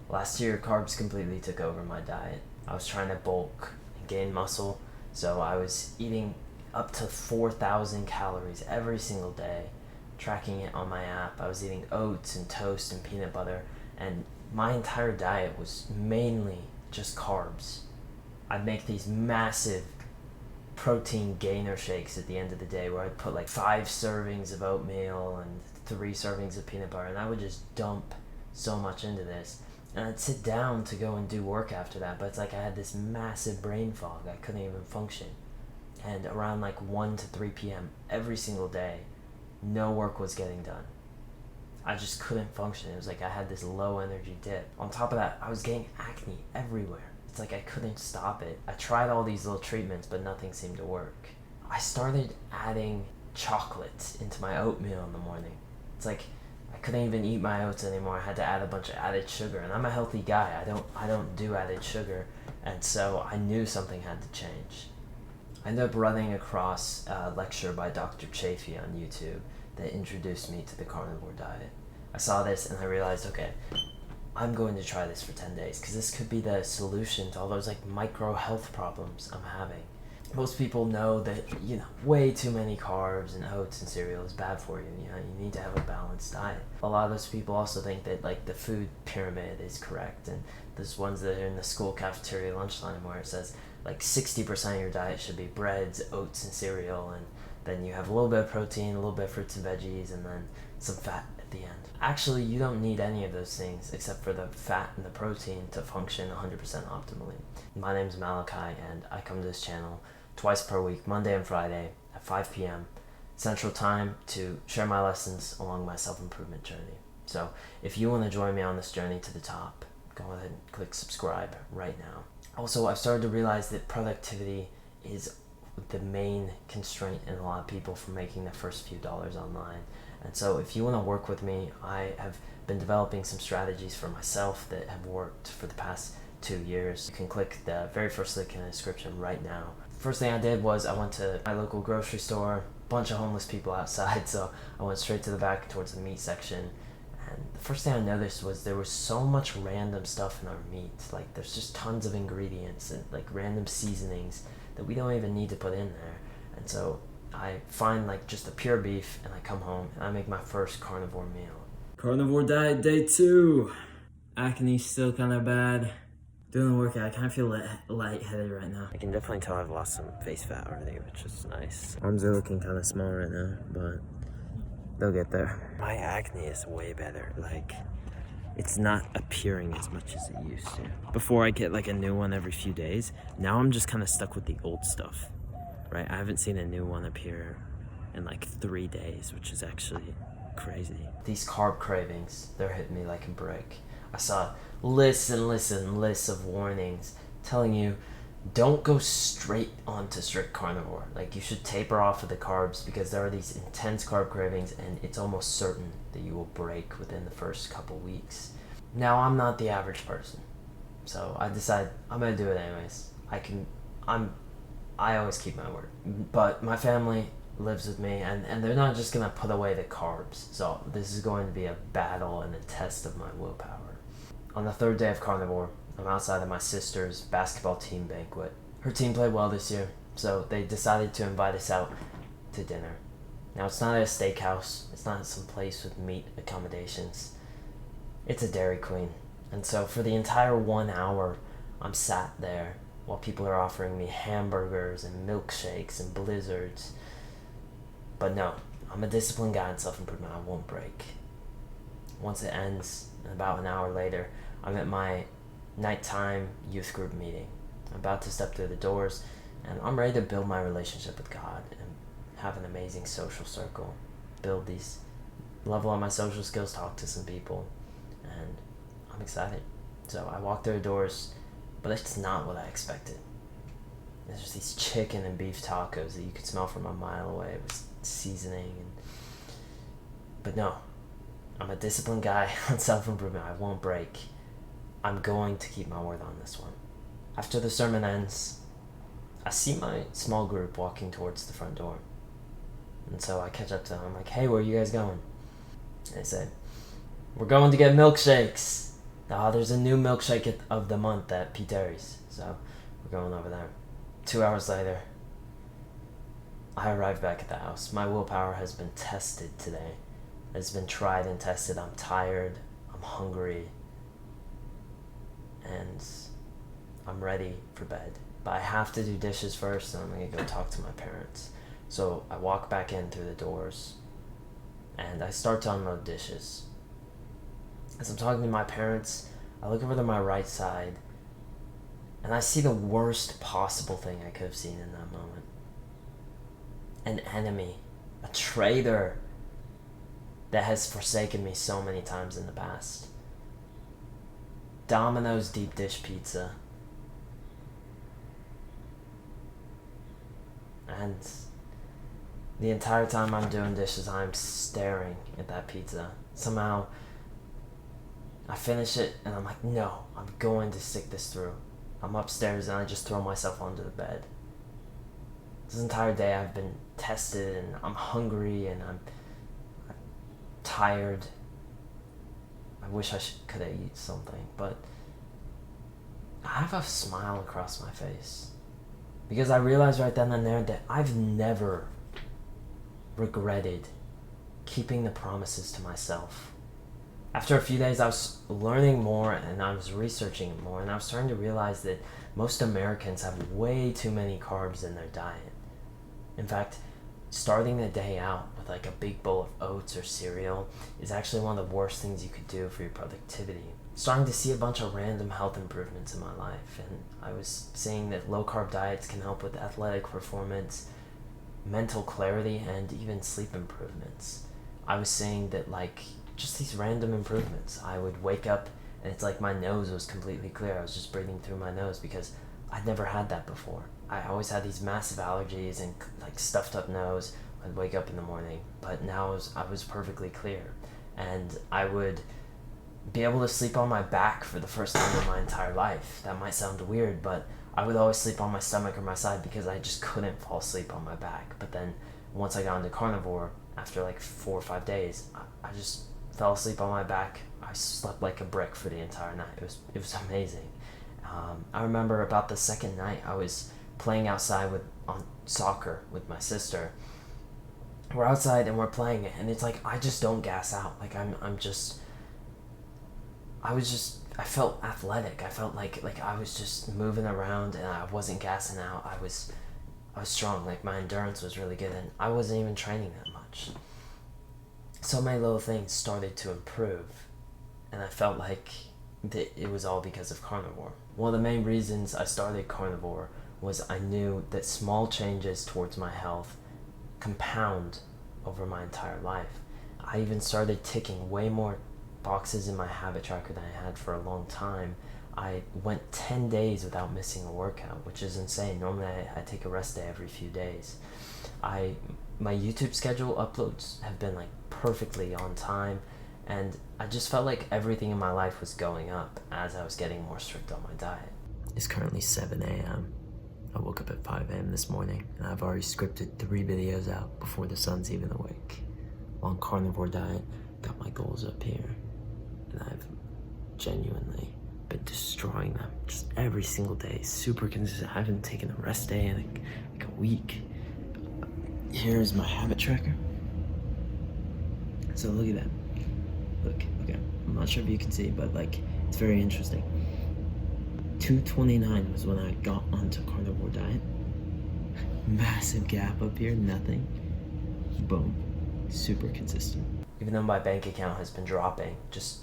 Last year, carbs completely took over my diet. I was trying to bulk and gain muscle, so I was eating up to 4,000 calories every single day, tracking it on my app. I was eating oats and toast and peanut butter, and my entire diet was mainly just carbs. I'd make these massive protein gainer shakes at the end of the day where I'd put like 5 servings of oatmeal and 3 servings of peanut butter, and I would just dump so much into this. And I'd sit down to go and do work after that, but it's like I had this massive brain fog. I couldn't even function. And around like 1 to 3 p.m. every single day, no work was getting done. I just couldn't function. It was like I had this low energy dip. On top of that, I was getting acne everywhere. It's like I couldn't stop it. I tried all these little treatments, but nothing seemed to work. I started adding chocolate into my oatmeal in the morning. It's like I couldn't even eat my oats anymore. I had to add a bunch of added sugar, and I'm a healthy guy. I don't do added sugar, and so I knew something had to change. I ended up running across a lecture by Dr. Chafee on YouTube that introduced me to the carnivore diet. I saw this and I realized, okay, I'm going to try this for 10 days because this could be the solution to all those like micro health problems I'm having. Most people know that, way too many carbs and oats and cereal is bad for you. You need to have a balanced diet. A lot of those people also think that like the food pyramid is correct, and there's ones that are in the school cafeteria lunchtime where it says like 60% of your diet should be breads, oats, and cereal, and then you have a little bit of protein, a little bit of fruits and veggies, and then some fat at the end. Actually, you don't need any of those things except for the fat and the protein to function 100% optimally. My name's Malachi, and I come to this channel twice per week, Monday and Friday at 5 p.m. Central Time, to share my lessons along my self-improvement journey. So if you want to join me on this journey to the top, go ahead and click subscribe right now. Also, I've started to realize that productivity is the main constraint in a lot of people from making their first few dollars online. And so if you want to work with me, I have been developing some strategies for myself that have worked for the past 2 years. You can click the very first link in the description right now. First thing I did was I went to my local grocery store, bunch of homeless people outside, so I went straight to the back towards the meat section. And the first thing I noticed was there was so much random stuff in our meat. Like there's just tons of ingredients and like random seasonings that we don't even need to put in there. And so I find like just the pure beef, and I come home and I make my first carnivore meal. Carnivore diet day 2. Acne still kind of bad. Doing the workout, I kind of feel lightheaded right now. I can definitely tell I've lost some face fat already, which is nice. Arms are looking kind of small right now, but they'll get there. My acne is way better. Like, it's not appearing as much as it used to. Before I get like a new one every few days, now I'm just kind of stuck with the old stuff, right? I haven't seen a new one appear in like 3 days, which is actually crazy. These carb cravings, they're hitting me like a brick. I saw lists and lists and lists of warnings telling you don't go straight onto strict carnivore. Like you should taper off of the carbs because there are these intense carb cravings and it's almost certain that you will break within the first couple weeks. Now I'm not the average person, so I decided I'm gonna do it anyways. I always keep my word. But my family lives with me, and they're not just gonna put away the carbs. So this is going to be a battle and a test of my willpower. On the 3rd day of carnivore, I'm outside of my sister's basketball team banquet. Her team played well this year, so they decided to invite us out to dinner. Now it's not at a steakhouse, it's not some place with meat accommodations. It's a Dairy Queen. And so for the entire 1 hour, I'm sat there while people are offering me hamburgers and milkshakes and blizzards. But no, I'm a disciplined guy in self-improvement. I won't break. Once it ends, and about an hour later, I'm at my nighttime youth group meeting. I'm about to step through the doors, and I'm ready to build my relationship with God and have an amazing social circle. Level up my social skills, talk to some people, and I'm excited. So I walk through the doors, but it's not what I expected. There's just these chicken and beef tacos that you could smell from a mile away with seasoning. But no, I'm a disciplined guy on self-improvement. I won't break. I'm going to keep my word on this one. After the sermon ends, I see my small group walking towards the front door. And so I catch up to them. I'm like, hey, where are you guys going? And they said, we're going to get milkshakes. There's a new milkshake of the month at P. Terry's, so we're going over there. 2 hours later, I arrived back at the house. My willpower has been tested today. It's been tried and tested. I'm tired, I'm hungry, and I'm ready for bed. But I have to do dishes first, and I'm gonna go talk to my parents. So I walk back in through the doors, and I start to unload dishes. As I'm talking to my parents, I look over to my right side, and I see the worst possible thing I could have seen in that moment. An enemy, a traitor that has forsaken me so many times in the past. Domino's deep dish pizza. And the entire time I'm doing dishes, I'm staring at that pizza. Somehow, I finish it and I'm like, no, I'm going to stick this through. I'm upstairs and I just throw myself onto the bed. This entire day I've been tested and I'm hungry and I'm tired. I wish I could have eaten something, but I have a smile across my face. Because I realized right then and there that I've never regretted keeping the promises to myself. After a few days, I was learning more and I was researching it more, and I was starting to realize that most Americans have way too many carbs in their diet. In fact, starting the day out with like a big bowl of oats or cereal is actually one of the worst things you could do for your productivity. Starting to see a bunch of random health improvements in my life, and I was seeing that low carb diets can help with athletic performance, mental clarity, and even sleep improvements. I was seeing that like just these random improvements. I would wake up and it's like my nose was completely clear. I was just breathing through my nose because I'd never had that before. I always had these massive allergies and like stuffed up nose. I'd wake up in the morning, but now I was perfectly clear, and I would be able to sleep on my back for the first time in my entire life. That might sound weird, but I would always sleep on my stomach or my side because I just couldn't fall asleep on my back. But then once I got into carnivore, after like 4 or 5 days, I just fell asleep on my back. I slept like a brick for the entire night. It was amazing. I remember about the second night I was playing outside on soccer with my sister. We're outside and we're playing it, and it's like I just don't gas out. Like I felt athletic. I felt like I was just moving around and I wasn't gassing out. I was strong. Like my endurance was really good, and I wasn't even training that much. So many little things started to improve, and I felt like that it was all because of carnivore. One of the main reasons I started carnivore was I knew that small changes towards my health compound over my entire life. I even started ticking way more boxes in my habit tracker than I had for a long time. I went 10 days without missing a workout, which is insane. Normally I take a rest day every few days. My YouTube schedule uploads have been like perfectly on time, and I just felt like everything in my life was going up as I was getting more strict on my diet. It's currently 7 a.m. I woke up at 5 a.m. this morning, and I've already scripted 3 videos out before the sun's even awake. On carnivore diet, got my goals up here, and I've genuinely been destroying them just every single day, super consistent. I haven't taken a rest day in like a week. Here's my habit tracker. So look at that. Look, okay. I'm not sure if you can see, but like it's very interesting. 229 was when I got onto carnivore diet. Massive gap up here, nothing. Boom. Super consistent. Even though my bank account has been dropping just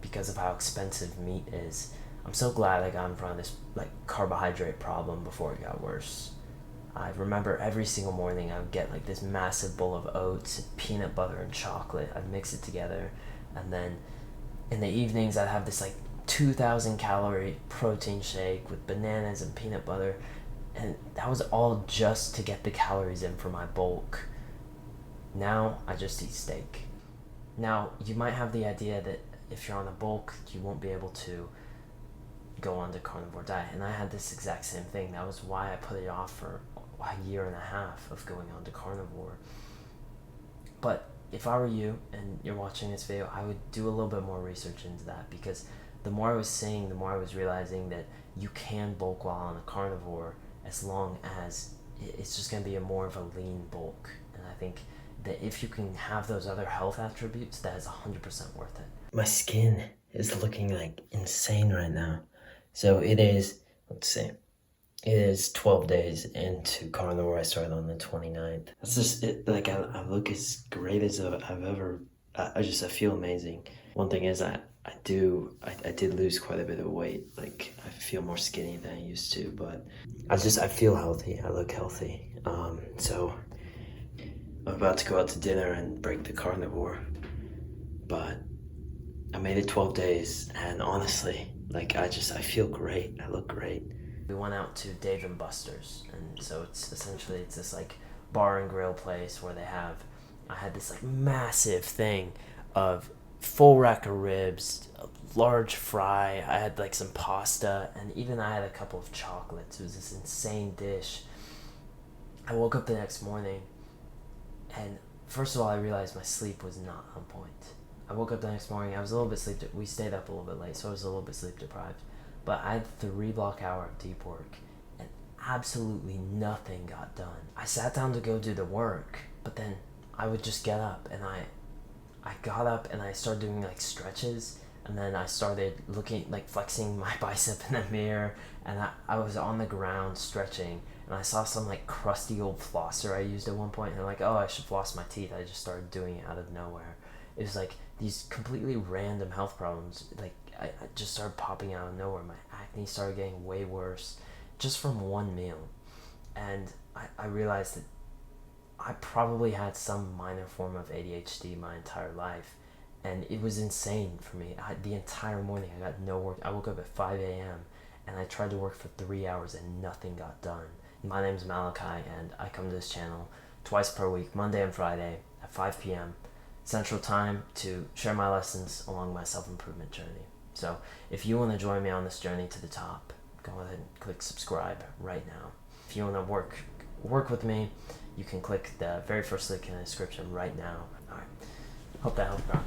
because of how expensive meat is, I'm so glad I got in front of this like carbohydrate problem before it got worse. I remember every single morning I would get like this massive bowl of oats and peanut butter and chocolate. I'd mix it together, and then in the evenings I'd have this like 2,000 calorie protein shake with bananas and peanut butter, and that was all just to get the calories in for my bulk. Now I just eat steak. Now you might have the idea that if you're on a bulk you won't be able to go on to carnivore diet, and I had this exact same thing. That was why I put it off for a year and a half of going on to carnivore. But if I were you and you're watching this video, I would do a little bit more research into that, because the more I was seeing, the more I was realizing that you can bulk while on a carnivore as long as it's just going to be a more of a lean bulk. And I think that if you can have those other health attributes, that is 100% worth it. My skin is looking like insane right now. So it is, let's see, it is 12 days into carnivore. I started on the 29th. That's just it. Like, I look as great as I've ever, I feel amazing. One thing is I did lose quite a bit of weight. Like, I feel more skinny than I used to, but I feel healthy. I look healthy. So I'm about to go out to dinner and break the carnivore, but I made it 12 days, and honestly, like, I feel great. I look great. We went out to Dave and Buster's, and so it's this like bar and grill place where I had this like massive thing of full rack of ribs, a large fry. I had like some pasta, and even I had a couple of chocolates. It was this insane dish. I woke up the next morning, and first of all, I realized my sleep was not on point. I woke up the next morning. I was a little bit we stayed up a little bit late, so I was a little bit sleep deprived. But I had 3 block hour of deep work, and absolutely nothing got done. I sat down to go do the work, but then I would just get up, and I got up and I started doing like stretches, and then I started looking, like flexing my bicep in the mirror, and I was on the ground stretching, and I saw some like crusty old flosser I used at one point, and I'm like, oh, I should floss my teeth. I just started doing it out of nowhere. It was like these completely random health problems, like I just started popping out of nowhere. My acne started getting way worse just from one meal. And I realized that I probably had some minor form of ADHD my entire life. And it was insane for me. The entire morning I got no work. I woke up at 5 a.m. and I tried to work for 3 hours and nothing got done. My name's Malachi, and I come to this channel twice per week, Monday and Friday at 5 p.m. Central Time, to share my lessons along my self-improvement journey. So if you want to join me on this journey to the top, go ahead and click subscribe right now. If you want to work with me, you can click the very first link in the description right now. All right. Hope that helped out.